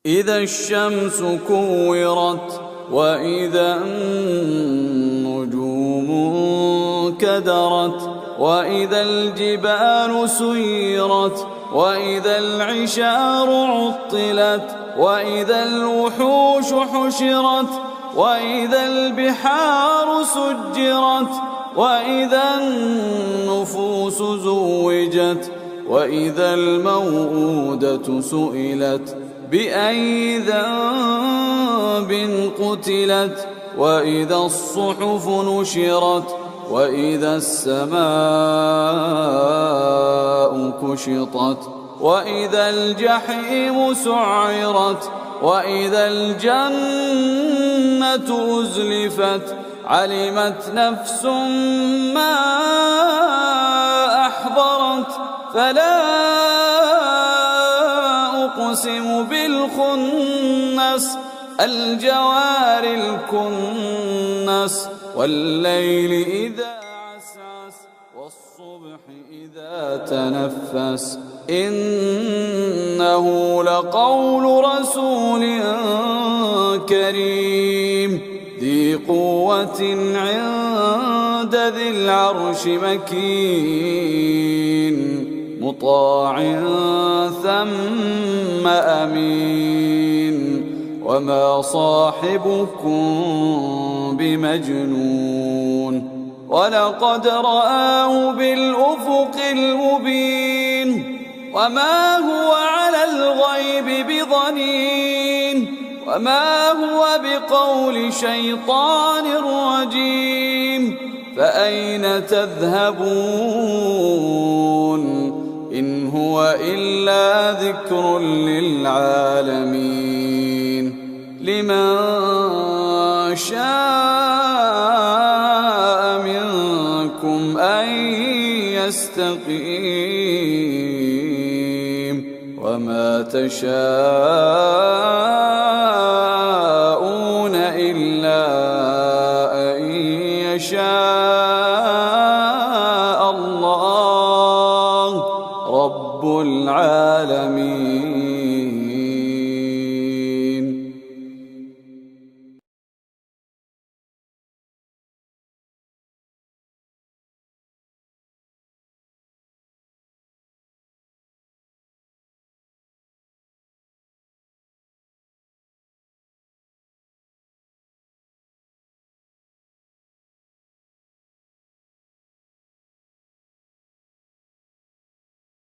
إذا الشمس كورت وإذا النجوم انكدرت وإذا الجبال سيرت وإذا العشار عطلت وإذا الوحوش حشرت وإذا البحار سجرت وإذا النفوس زوجت وإذا الموءودة سئلت بأي ذنب قتلت وإذا الصحف نشرت وإذا السماء كشطت وإذا الجحيم سعرت وإذا الجنة أزلفت علمت نفس ما أحضرت فلا أقسم بالخنس الجوار الكنس والليل إذا عسعس والصبح إذا تنفس إنه لقول رسول كريم ذي قوة عند ذي العرش مكين مطاع ثم أمين وما صاحبكم بمجنون ولقد رآه بالأفق المبين وما هو على الغيب بضنين وما هو بقول شيطان رجيم فأين تذهبون إن هو إلا ذكر للعالمين لمن شاء منكم أن يستقيم وما تشاءون إلا أن يشاء الله رب العالمين.